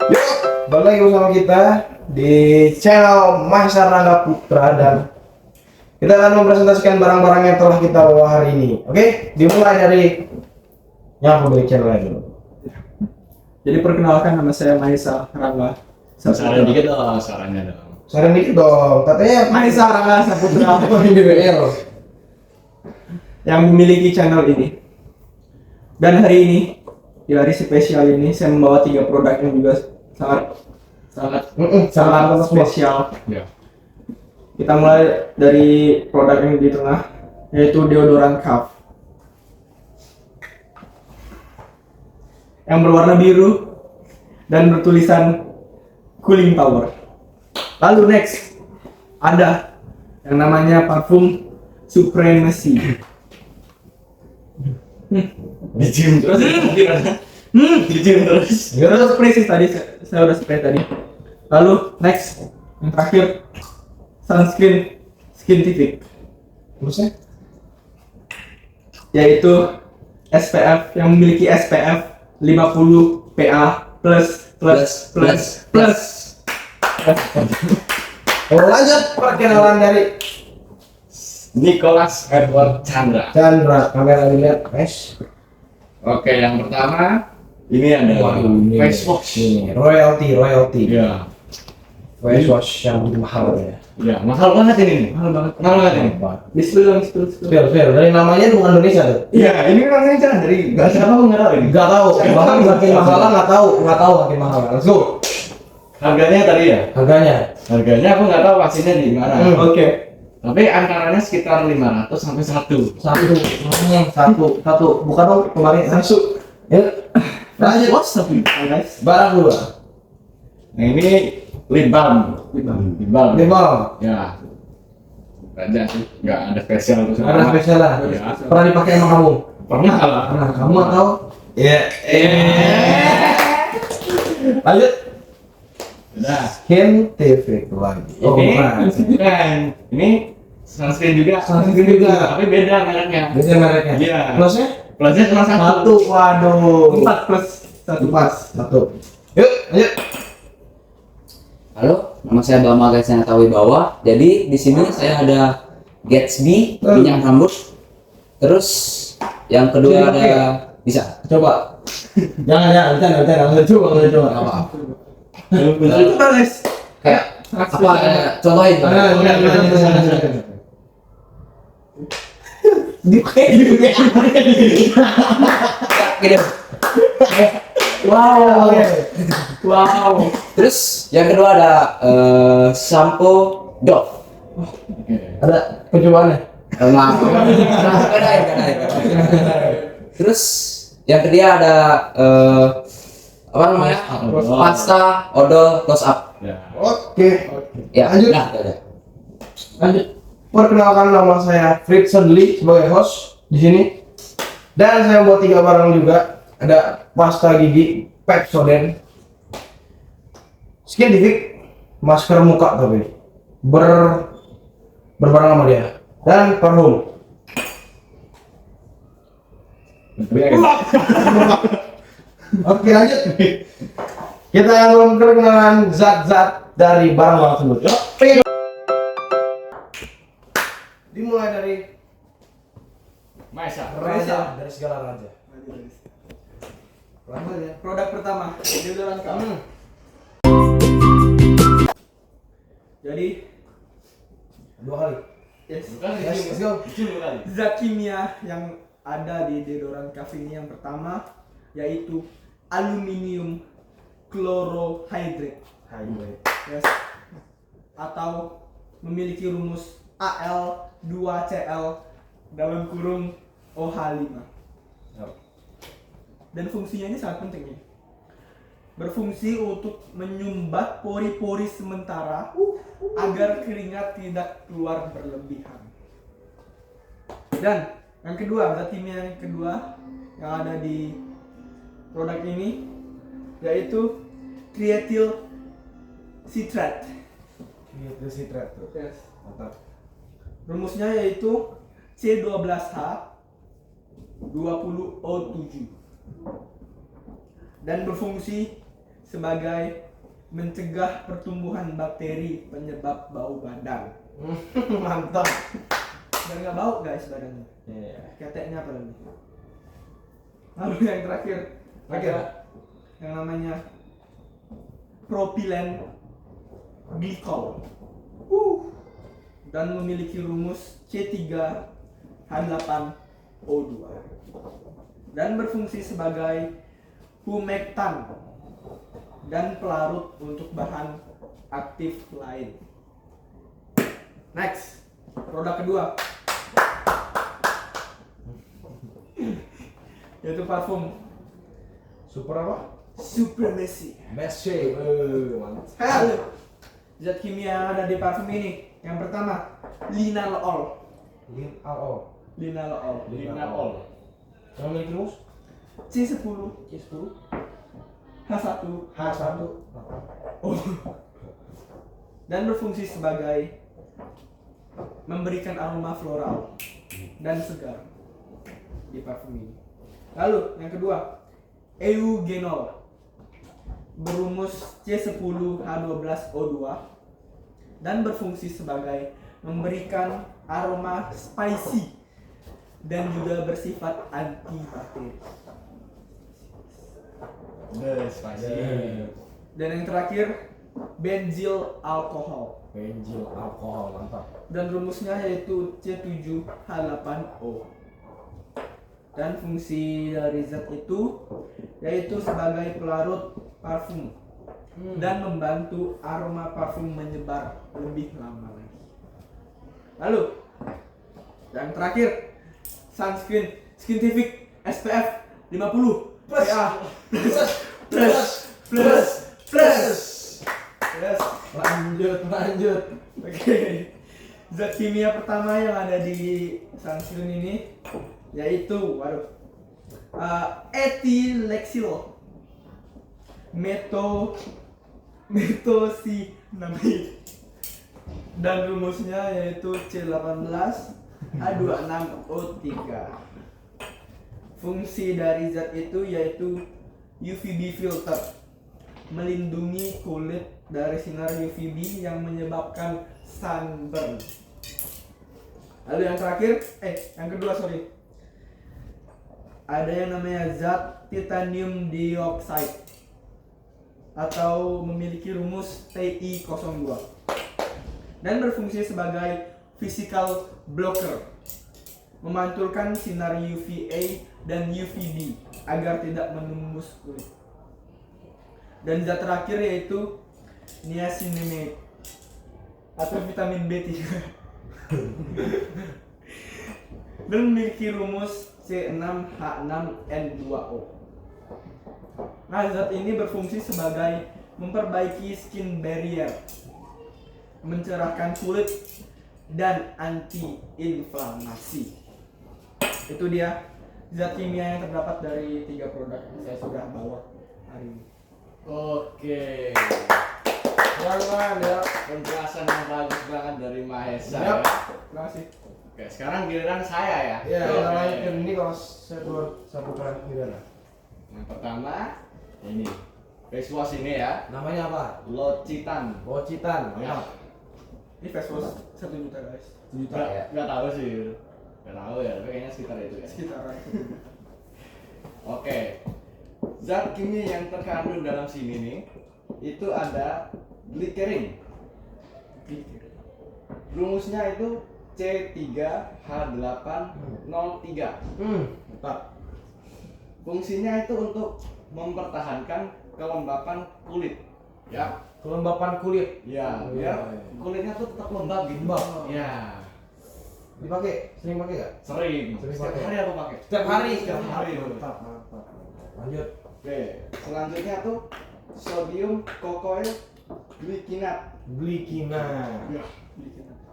Yuk, balik lagi bersama kita di channel Mahesa Rangga Putra dan kita akan mempresentasikan barang-barang yang telah kita bawa hari ini. Oke, dimulai dari yang pemilik channelnya dulu. Jadi perkenalkan, nama saya Mahesa Rangga Saran dikit dong, sarannya dong. Saran dikit dong, katanya Mahesa Rangga Saputra BBL. yang memiliki channel ini. Dan hari ini, di hari spesial ini, saya membawa 3 produk yang juga sangat spesial. Ya. Kita mulai dari produk yang di tengah, yaitu deodoran Kaf yang berwarna biru dan bertulisan cooling power. Lalu next ada yang namanya parfum Supremacy. Dicium terus dicium terus. Saya udah spray sih tadi, saya udah spray tadi. Lalu next yang terakhir sunscreen Skintific, Terusnya? yaitu SPF yang memiliki SPF 50 PA plus. Lanjut perkenalan dari Nicholas Edward Chandra. Chandra. Kamera dilihat, guys. Oke, yang pertama ini ada face wash. Ini royalty. Ya, Face wash yang mahal ya. ya mahal banget ini nih. Mahal banget ini. Spill. Fair. Dari namanya bukan Indonesia tuh. Iya, ini kan namanya Chandra dari nggak siapa pun nggak tahu ini. Nggak tahu. Bahkan makin mahal nggak tahu makin mahal. Let's go. Harganya tadi ya. Harganya aku nggak tahu pastinya di mana. Oke. Tapi antaranya sekitar 500 sampai 1. Satu. Bukan dong kemarin. Masuk. Yuk. Lanjut. What's up, guys? Barang dua. Nah ini lip balm. Lima. Ya. Aja sih, nggak ada spesial tuh. Ada spesial lah. Iya. Pernah dipakai sama kamu? Pernah lah. Pernah. Kamu atau? Iya. Lanjut. Udah. Skintific lagi. Oh, Ini bukan. kan. Ini sunscreen juga. Sunscreen juga. Tapi beda mereknya. Beda mereknya. Iya. Plusnya? Plusnya cuma Satu. 1. Waduh. 4 plus 1 Pas. Satu. Yuk. Lanjut. Halo, nama saya Bama Gaisana Tawibawa. Jadi di sini saya ada Gatsby minyak rambut. Terus yang kedua Jadi, ada bisa. Coba. Jangan. Coba. Apa? Itu guys. Kayak apa? Contohin. Gini. Wow. Terus yang kedua ada shampoo Dove. Ada percobaannya. Bedain. Terus yang ketiga ada apa namanya? Pasta odol close up. Ya. Oke. Ya, Lanjut. udah. Lanjut. Perkenalkan, nama saya Fritz Lee sebagai host di sini. Dan saya membawa 3 barang juga. Ada pasta gigi Pepsodent, Skintific, masker muka tapi berbarang sama dia, dan parfum. Oke, lanjut. Kita akan perkenalan zat-zat dari barang-barang tersebut. Dimulai dari Maisa. raja dari segala raja. Lanjut ya. Produk pertama, deodoran Kaf. Jadi, 2 kali. yes, Let's go. zat kimia yang ada di deodoran Kaf ini yang pertama yaitu aluminium chlorohydrate. Yes. Atau memiliki rumus Al2Cl dalam kurung OH5. Dan fungsinya ini sangat penting nih. Berfungsi untuk menyumbat pori-pori sementara agar keringat tidak keluar berlebihan. Dan yang kedua, zat kimia yang kedua yang ada di produk ini yaitu triethyl citrate. Itu citrat tuh. Yes. Mantap. Rumusnya yaitu C12H20O7 dan berfungsi sebagai mencegah pertumbuhan bakteri penyebab bau badan. Mantap. Biar nggak bau guys badannya. Iya. Keteknya apa lagi? Lalu yang terakhir ada yang namanya propylen glycol. Dan memiliki rumus C3H8O2 dan berfungsi sebagai humektan dan pelarut untuk bahan aktif lain. Next, produk kedua yaitu parfum Super apa? Supremacy. Messi. Mantap. Halo. Zat kimia yang ada di parfum ini, yang pertama linalool. Linalool. Linalol. Yang memiliki rumus C10 C10 H1 H1. Oh. Dan berfungsi sebagai memberikan aroma floral dan segar di parfum ini. Lalu yang kedua, eugenol berumus C10H12O2 dan berfungsi sebagai memberikan aroma spicy dan juga bersifat antibakteri. Spicy. Dan yang terakhir, benzyl alkohol. Benzyl alkohol, mantap. Dan rumusnya yaitu C7H8O. Dan fungsi dari zat itu yaitu sebagai pelarut parfum dan membantu aroma parfum menyebar lebih lama lagi. Lalu yang terakhir, sunscreen Skintific SPF 50 PA plus. Yes. Lanjut. Oke. Zat kimia pertama yang ada di sunscreen ini yaitu ethylexyl methosinamide dan rumusnya yaitu C18H26O3. Fungsi dari zat itu yaitu UVB filter, melindungi kulit dari sinar UVB yang menyebabkan sunburn. Lalu yang terakhir, yang kedua ada yang namanya zat titanium dioxide atau memiliki rumus Ti02 dan berfungsi sebagai physical blocker, memantulkan sinar UVA dan UVB agar tidak menembus kulit. Dan zat terakhir yaitu niacinamide atau vitamin B3 dan memiliki rumus C6H6N2O. Nah, zat ini berfungsi sebagai memperbaiki skin barrier, mencerahkan kulit, dan anti-inflamasi. Itu dia zat kimia yang terdapat dari 3 produk yang saya sudah bawa hari ini. Oke. Keren ya, penjelasan yang bagus banget dari Mahesa Yap. ya. Terima kasih. Oke, sekarang giliran saya ya. Ya, Oke. kita lanjutkan ini kalau saya keluar satu kali gimana? Yang pertama ini face wash ini ya, Namanya apa? Locitan. Bocitan. Ya. Mantap. Ini face wash 1 juta guys. 1 juta ya. Nggak tahu sih, nggak tahu ya, tapi kayaknya sekitar itu ya. Sekitaran. Oke, zat kimia yang terkandung dalam sini nih itu ada glycerin. Rumusnya itu C3H803. Mantap. Fungsinya itu untuk mempertahankan kelembapan kulit. Ya, Kelembapan kulit. ya, Oh, biar iya. kulitnya tuh tetap lembab gitu. Lembab. Ya, Sering pakai gak? sering. Sering Setiap pakai. hari aku pakai. Setiap hari. Mantap. Lanjut. Oke, selanjutnya tuh sodium kokoil glicinat. Glikina. Ya,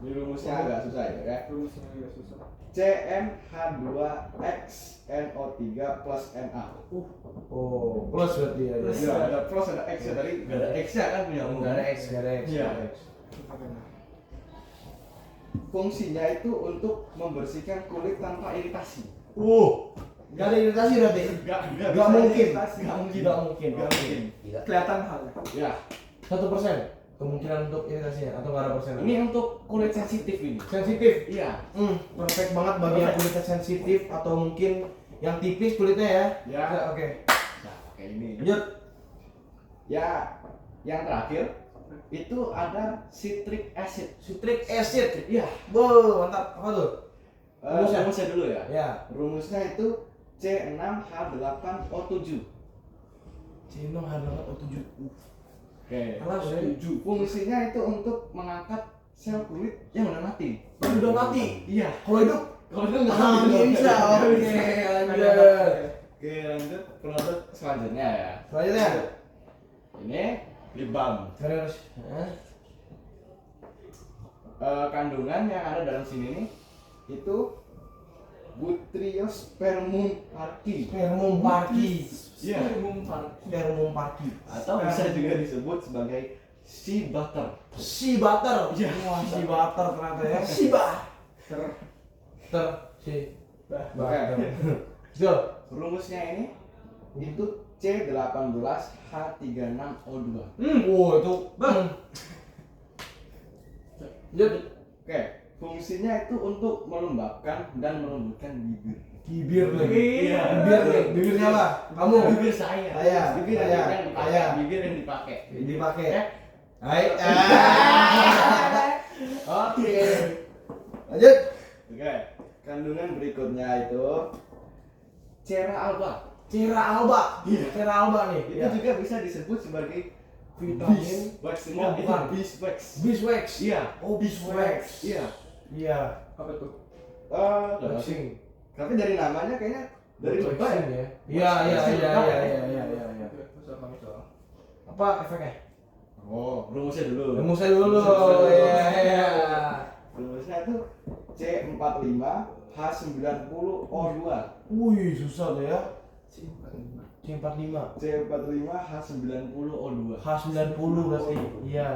ini rumusnya agak susah ya, kayak Rumusnya juga susah. CN H2XNO3 plus Na. Oh, plus berarti ya. Plus. Ya, ada plus, ada X ya, tadi nggak ada X ya kan punya Enggak ada X, enggak ada X. Iya. nggak ada X. Fungsinya itu untuk membersihkan kulit tanpa iritasi. Gak ada iritasi berarti? Gak Gak mungkin. Gak mungkin. Gak mungkin. Gila. Kelihatan halnya. Ya, 1% kemungkinan untuk iritasinya atau nggak ada persen? ini untuk kulit sensitif ini. Sensitif. Iya. Perfect banget bagi yang kulitnya sensitif atau mungkin yang tipis kulitnya ya. Ya. Oke. Nah, kayak ini. Lanjut. Ya, yang terakhir itu ada citric acid. Citric acid. Iya. Wow, mantap. Apa tuh? Rumusnya dulu ya. Ya. Rumusnya itu C6H8O7. Cino H8O7. Oke. Alah, setuju. Fungsinya itu untuk mengangkat sel kulit yang udah mati. Udah mati. Iya. Kalau hidup? Kalau itu nggak Ah, mati. bisa. Oke, lanjut. Oke, lanjut produk selanjutnya ya. Selanjutnya. Ini lip balm. Serius. Hah? Kandungan yang ada dalam sini nih itu Butyriospermum parky. Spermum parky. Iya. Spermum parky. Atau bisa juga disebut sebagai sea butter. Sea butter. Iya. Wah, sea butter ternyata ya. Sea butter. Sea butter. Betul. Rumusnya ini itu C18H36O2. Wow, itu bang. Lanjut. Oke, fungsinya itu untuk melembabkan dan melembutkan bibir. Bibir nih. Iya. Bibir nih. Bibir siapa? Kamu. Bibir saya. Saya. Bibir Saya. yang dipakai. Saya. Bibir yang dipakai. Dipakai. Oke. Hai. Oke. Lanjut. Oke. Kandungan berikutnya itu Cera alba. Cera alba. Iya. Cera alba nih. Itu juga bisa disebut sebagai vitamin beeswax. Oh, Enggak, itu bukan. beeswax. beeswax. Iya. Oh, beeswax. Iya. Iya. Apa tuh? Waxing. Tapi dari namanya kayaknya dari lebah ya. Waxing ya. Iya, iya, iya, iya, iya, iya, iya. Apa efeknya? Oh, rumusnya dulu. Rumusnya dulu. Iya, iya. Rumusnya itu C45H90O2. Wih, susah tuh ya. C45. C45H90O2. H90 berarti. Iya.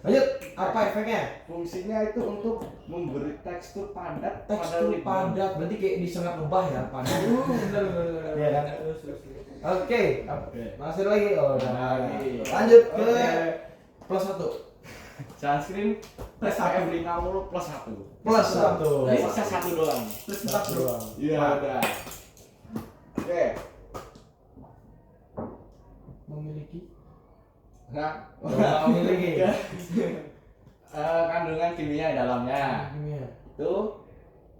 Lanjut, apa efeknya? Fungsinya itu untuk memberi tekstur padat pada Tekstur lip balm. padat, berarti kayak disengat lebah ya, padat. Iya kan? Oke, masih lagi. Oh, udah. Lagi. Lanjut ke Oke. plus 1. Sunscreen Plus satu. SPF50 plus 1. Plus 1. Ini bisa 1 doang. Plus 4 bro. Iya, udah. Oke. Memiliki Nah, memiliki kandungan kimia di dalamnya kimia. itu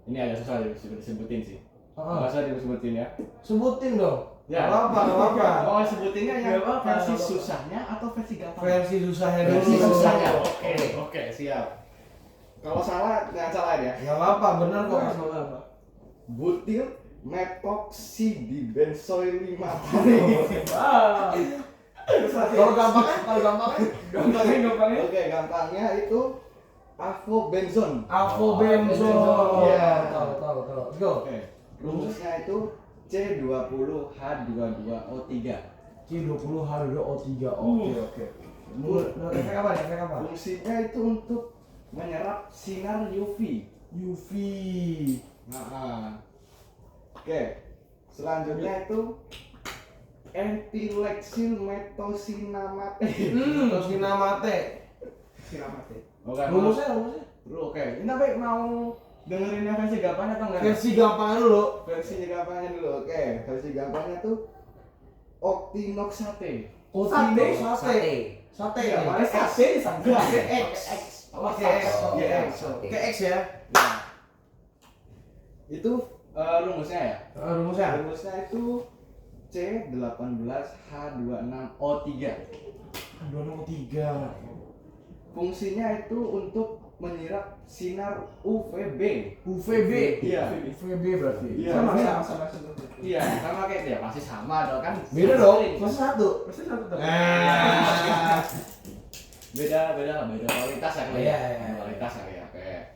ini agak susah disebutin sih. Oh, Nggak usah disebutin ya. sebutin dong. Ya. Nggak apa, nggak apa. Oh, sebutinnya yang Nggak apa-apa, versi nggak apa-apa. susahnya atau versi gampang? Versi susahnya dulu. Versi susahnya. Oke, siap. Kalau salah jangan salah ya. Nggak apa-apa, benar kok. Masalah apa? Butyl methoxydibenzoyl 5. Wah. Kalau gampang, kalau gampang. Gampangnya. Oke, gampangnya itu avobenzone. Avobenzone. Iya. Tahu. Go. Oke, rumusnya itu C20H22O3. C20H2O3. Oke. Efek apa nih? Efek apa? Fungsinya itu untuk menyerap sinar UV. UV. Nah, oke. Selanjutnya itu antileksil metosinamate. Terus dinamate. Siramate. Oke, Rumusnya. Oke, ini tapi mau dengerin yang versi gampangnya atau enggak? Versi gampangnya dulu. Versi gampangnya dulu. Oke, versi gampangnya tuh octinoxate. Sate. Sate. Iya, nih. mana sate di sana? Oke, X. Oke, X. Oke, Iya. X. Oke, X ya. Nah, itu rumusnya ya. Rumusnya. Rumusnya itu C18H26O3. 203. Fungsinya itu untuk menyerap sinar UVB. UVB. Iya. UVB berarti. Iya. Sama. Iya, sama kayak dia pasti sama dong kan. Beda dong. Plus 1. Pasti satu tuh. Beda kualitas ya kali ya. Iya. Kualitas kali ya. Oke.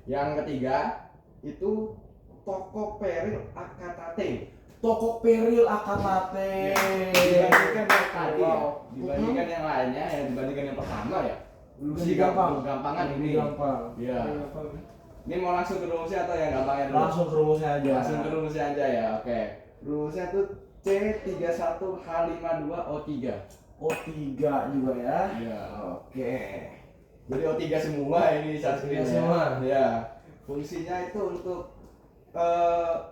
Yang ketiga itu Tocopherol acatate. Tocopherol acatate. Dibandingkan yang tadi ya, Wow. dibandingkan yang lainnya, dibandingkan yang pertama ya. Lebih gampang. Gampangan Lebih ini. gampang. Iya. Ini mau langsung ke rumusnya atau yang gampangnya dulu? Langsung ke rumusnya aja. Langsung ke rumusnya aja ya, oke. Rumusnya tuh C31H52O3. O3 juga ya. Iya. Oke. Jadi O3 semua ini sunscreen O3 semua. Ya. Fungsinya itu untuk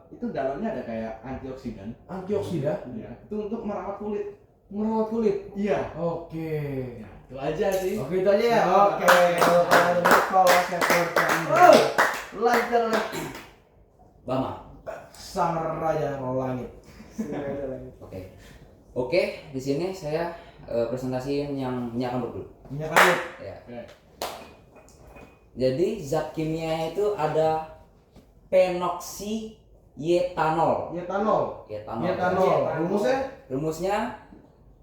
itu dalamnya ada kayak antioksidan. Antioksidan Ya. Itu untuk merawat kulit. merawat kulit. Iya. Oke. Itu aja sih. Oke itu aja ya. Oke. Kalau saya percaya. Lancar lah. Bama. Sang raja kalau langit. Oke, di sini saya presentasiin yang minyak rambut dulu. Minyak rambut. Ya. Oke. Jadi zat kimianya itu ada penoksietanol. Etanol. Etanol. Etanol. Rumusnya? Rumusnya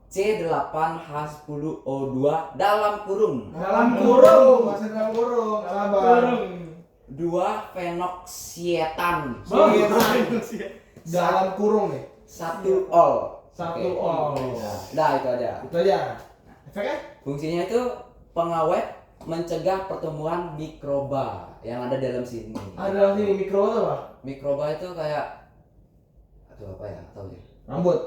C8H10O2 dalam kurung Dalam kurung. Masih dalam kurung. Sabar. 2 fenoksietan Dalam kurung nih. 1 ol. Satu Oke. ol. Nah, itu aja. Itu aja. Efeknya? Fungsinya itu pengawet mencegah pertumbuhan mikroba yang ada dalam sini. Ada sini mikro itu apa? Mikroba itu kayak aduh apa ya? Tahu ya? Rambut.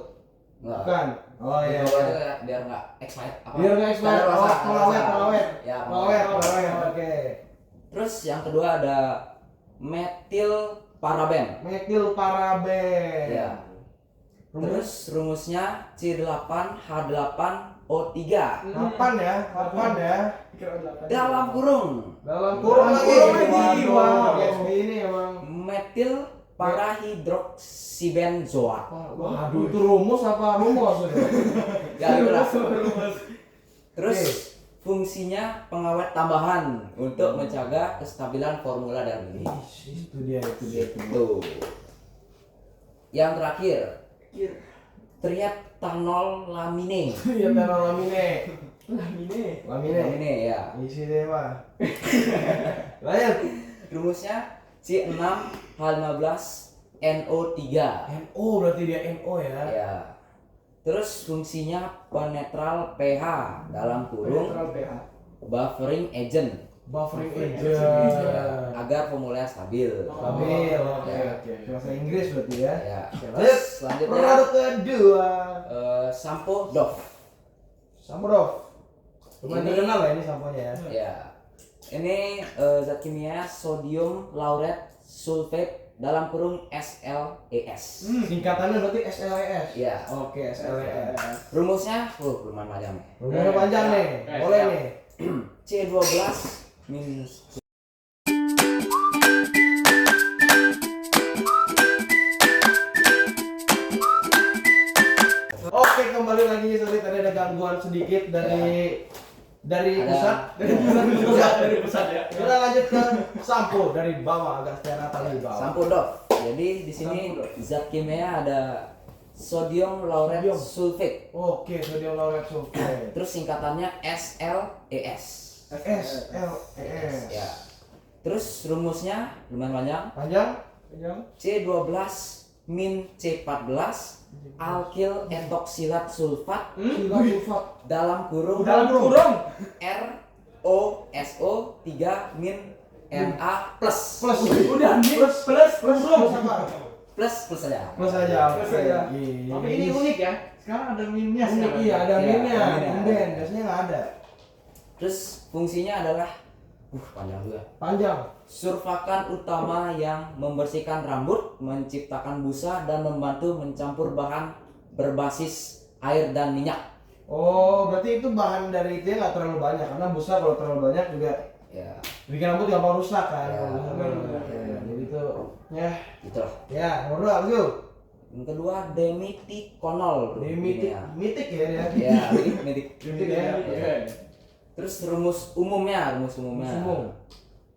Enggak. Bukan. Oh iya. Mikroba itu kayak biar nggak expired apa? Biar nggak expired. Standar Oh, rasa. pengawet. Ya, Pengawet. Oke. Terus yang kedua ada metil paraben. Metil paraben. Ya. Terus rumusnya C8H8O3 Kapan ya? Kapan ya? dalam kurung Dalam kurung lagi. Waduh. Waduh. GSB ini emang. metil parahidroksibenzoat. Waduh, itu rumus apa rumus? Ya itulah. Terus Oke. fungsinya pengawet tambahan untuk menjaga kestabilan formula darah ini. Itu dia. Tuh. Yang terakhir, triethanolamine. Iya, lamine. Lamine. Lamine. Ya. Isi deh, Pak. Lanjut. Rumusnya C6H15NO3. NO berarti dia NO ya. Ya. Terus fungsinya penetral pH dalam kurung Netral pH. buffering agent Buffering Buffering agent. agar formulanya stabil. Stabil. Oke. Ya. Bahasa Inggris berarti ya. Ya. Lanjut. Terus selanjutnya Produk kedua. sampo Dove. Sampurov. Lumayan Ini- terkenal ya ini samponya ya. Ya. Ini zat kimia sodium lauret sulfate dalam kurung SLES. Singkatannya berarti SLES. Ya. Oke, SLES. Rumusnya lumayan panjang nih. Rumahnya panjang nih. Boleh nih. C12 minus Oke, kembali lagi sorry tadi ada gangguan sedikit dari Ada- pusat. Kita lanjut ke sampo dari bawah agak secara tali bawah. sampo Dove. Jadi di sini zat kimia ada sodium lauret Sodium. sulfate. Oke, sodium lauret sulfate. Terus singkatannya SLES. SLES. Ya. Terus rumusnya lumayan panjang. Panjang? C12 min C14 alkil etoksilat sulfat Sila sulfat. dalam kurung Dalam kurung. ROSO 3 min Na plus Plus. Udah nih. Plus kurung. apa? plus saja. Plus aja. Plus aja. Tapi ini unik ya. Sekarang ada minnya Unik, sekarang. iya ada Iya, minnya. ada minnya. Tumben, biasanya nggak ada. Terus fungsinya adalah panjang juga. Panjang. Surfakan utama yang membersihkan rambut, menciptakan busa dan membantu mencampur bahan berbasis air dan minyak. Oh, berarti itu bahan dari itu nggak terlalu banyak karena busa kalau terlalu banyak juga Ya, bikin rambut gampang rusak kan. Ya, Kalau busa kan. benar. Ya, jadi itu ya itulah. ya nomor dua apa tuh? Yang kedua demiticonol. Ini mitik Ya. mitik ya dia. Ya, mitik. Mitik ya. Oke. Terus rumus umumnya. Umum.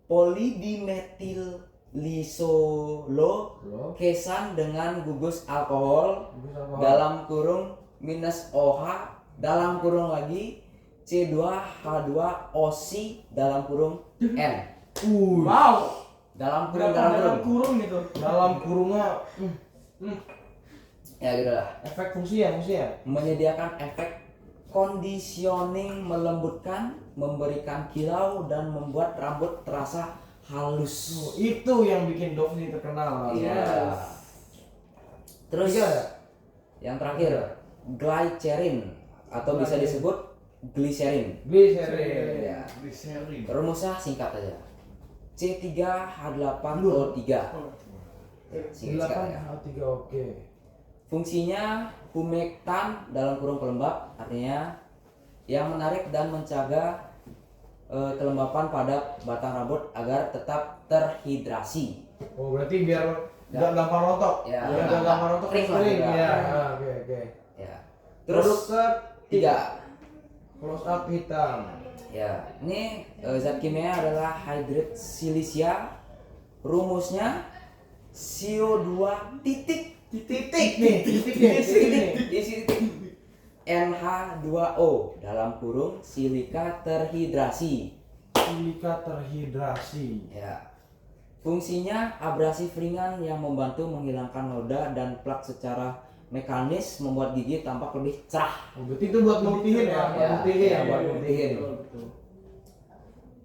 Polidimetil lisolo kesan dengan gugus alkohol dalam kurung minus OH dalam kurung lagi C2H2OC dalam kurung N Wow. dalam kurung Dalam kurung gitu. Dalam kurungnya ya gitu lah. efek fungsinya. Menyediakan efek conditioning, melembutkan, memberikan kilau dan membuat rambut terasa halus. Itu yang bikin Dove ini terkenal. Iya. Terus Tiga ada? yang terakhir glycerin atau bisa disebut glycerin. Glycerin. Ya. Glycerin. Rumusnya singkat aja. C3H8O3. Singkat ya. 8H3 oke. Fungsinya humektan dalam kurung pelembab, artinya yang menarik dan mencegah kelembapan pada batang rambut agar tetap terhidrasi. Oh berarti biar nggak gampang rontok. Ya. Biar nggak gampang rontok. Kering lah juga. Ya. Oke. Ya. Terus Terus tiga. close up hitam. Ya, ini zat kimia adalah hydride silisia. Rumusnya CO2 titik isi titik NH2O dalam kurung silika terhidrasi. Silika terhidrasi. Ya. Fungsinya abrasif ringan yang membantu menghilangkan noda dan plak secara mekanis, membuat gigi tampak lebih cerah. Oh, berarti itu buat memutihin ya? Ya, Memutihin. ya, buat memutihin. Betul.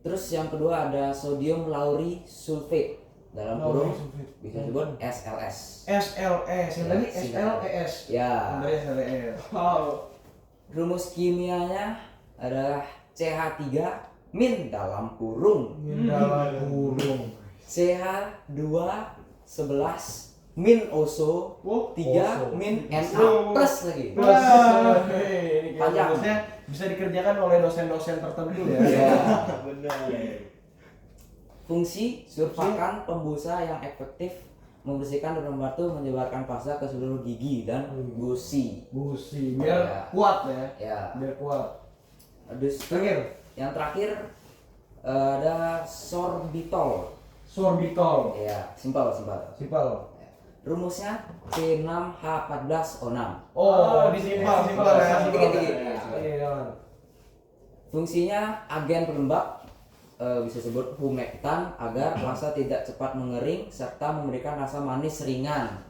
Terus yang kedua ada sodium lauryl sulfate dalam kurung bisa disebut SLS. SLS. Yang Ya, tadi singkat. SLES. Ya. Dari SLES. Wow. Rumus kimianya adalah CH3 min dalam kurung Dalam kurung. CH211 min OSO 3 OSO. min Na plus lagi. Wah, ini Panjang. kayaknya bisa dikerjakan oleh dosen-dosen tertentu ya. Ya. Benar. Fungsi surfakan pembusa yang efektif membersihkan dan membantu menyebarkan pasta ke seluruh gigi dan gusi. Busi biar Ya. kuat ya. Ya. Biar kuat. Terus Terakhir, yang terakhir ada sorbitol. sorbitol. Ya, simpel. Simpel. Rumusnya C6H14O6. Oh, disimpel, simpel ya. Dikit-dikit. Iya. Fungsinya agen pelembab, bisa disebut humektan agar pasta tidak cepat mengering serta memberikan rasa manis ringan.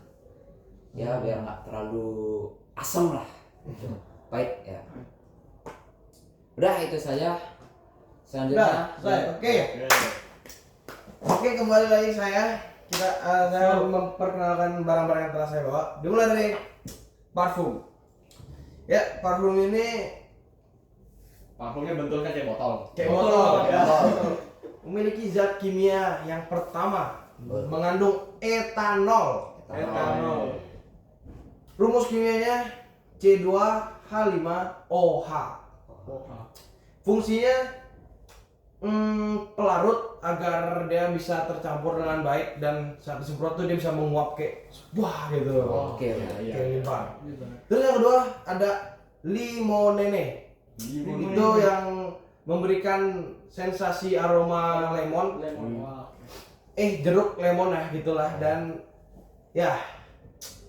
Ya, biar nggak terlalu asam lah. Pahit ya. Udah itu saja. Selanjutnya Udah, oke. Oke, kembali lagi saya memperkenalkan barang-barang yang telah saya bawa. Dimulai dari parfum. Ya, parfum ini Parfumnya bentuknya kayak botol. kayak botol. Memiliki zat kimia yang pertama mengandung etanol. Rumus kimianya C2H5OH. Fungsinya pelarut agar dia bisa tercampur dengan baik dan saat disemprot tuh dia bisa menguap kayak wah gitu. Oke. Kayak limbah. Terus yang kedua ada limonene. Itu yang memberikan sensasi aroma lemon. Jeruk lemon ya gitulah dan ya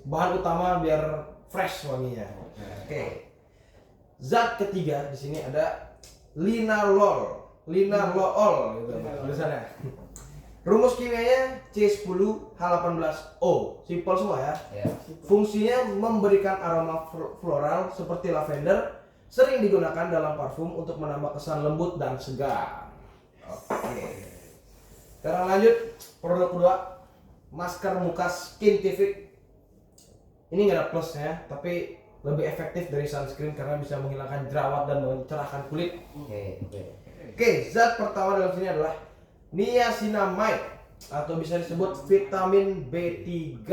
bahan utama biar fresh wanginya. Oke. Zat ketiga di sini ada linalol gitu tulisannya. Rumus kimianya C10H18O. Simpel semua ya. Ya. Fungsinya memberikan aroma floral seperti lavender, sering digunakan dalam parfum untuk menambah kesan lembut dan segar. Oke. Sekarang lanjut produk kedua, masker muka Skintific. Ini nggak ada plusnya, tapi lebih efektif dari sunscreen karena bisa menghilangkan jerawat dan mencerahkan kulit. Oke, zat pertama dalam sini adalah niacinamide atau bisa disebut vitamin B3.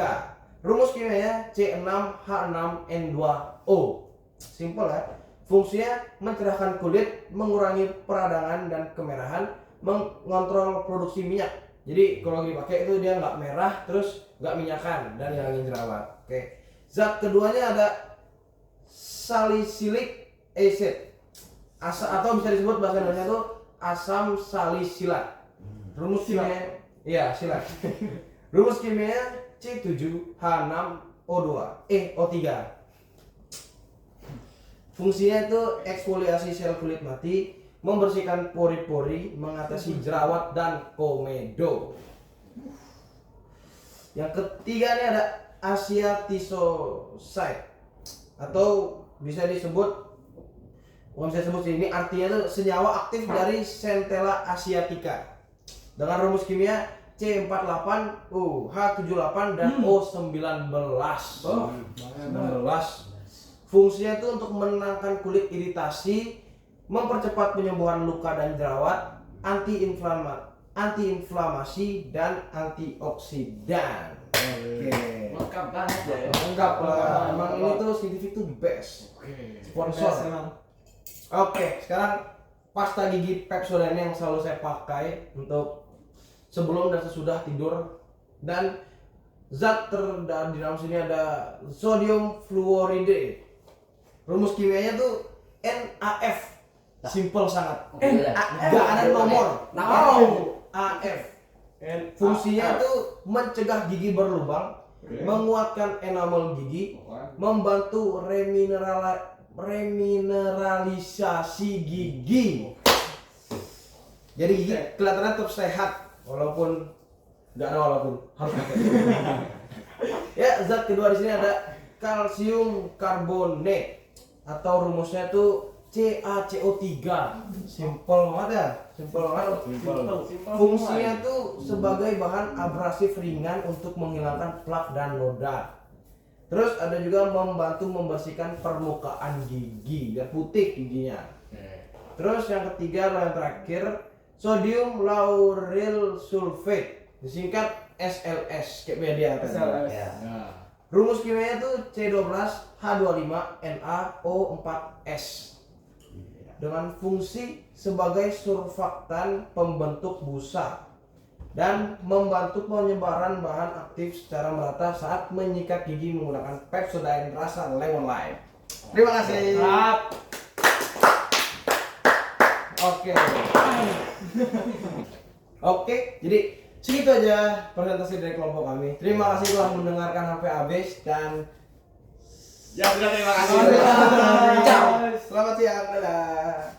Rumus kimianya C6H6N2O. Simpel ya. Fungsinya mencerahkan kulit, mengurangi peradangan dan kemerahan, mengontrol produksi minyak. Jadi kalau dipakai itu dia nggak merah, terus nggak minyakan dan ngilangin jerawat. Oke. Zat keduanya ada salicylic acid. Atau bisa disebut bahasa Indonesia itu asam salisilat. Rumus kimia silat. Rumus kimia C7H6O2 O3. Fungsinya itu eksfoliasi sel kulit mati, membersihkan pori-pori, mengatasi jerawat dan komedo. Yang ketiga ini ada asiatisoside atau bisa disebut ini artinya itu senyawa aktif dari Centella asiatica. dengan rumus kimia C48, H78 dan O19. 19. Fungsinya itu untuk menenangkan kulit iritasi, mempercepat penyembuhan luka dan jerawat, anti-inflamasi dan antioksidan. Oke. Lengkap banget ya. Lengkap lah. Emang ini tuh Scientific tuh the best. Sponsor. Oke, sekarang pasta gigi Pepsodent yang selalu saya pakai untuk sebelum dan sesudah tidur, dan zat terdalam di dalam sini ada sodium fluoride. Rumus kimianya tuh NaF. Simple sangat. Gak ada nomor. NaF. Fungsinya itu mencegah gigi berlubang, menguatkan enamel gigi, membantu remineralisasi gigi. Jadi gigi kelihatannya tetap sehat walaupun harus pakai. Ya, zat kedua di sini ada kalsium karbonat atau rumusnya tuh CaCO3. Simple banget ya, simple banget. Fungsinya tuh sebagai bahan abrasif ringan untuk menghilangkan plak dan noda. Terus ada juga membantu membersihkan permukaan gigi biar putih giginya. Terus yang ketiga yang terakhir, sodium lauryl sulfate, disingkat SLS kayak media kan. Rumus kimianya tuh C12H25NaO4S dengan fungsi sebagai surfaktan pembentuk busa dan membantu penyebaran bahan aktif secara merata saat menyikat gigi menggunakan Pepsodent rasa lemon lime. Terima kasih. Oke, jadi segitu aja presentasi dari kelompok kami. Terima kasih telah mendengarkan sampai habis dan Ya sudah, terima kasih. Ciao. Selamat siang. Dadah.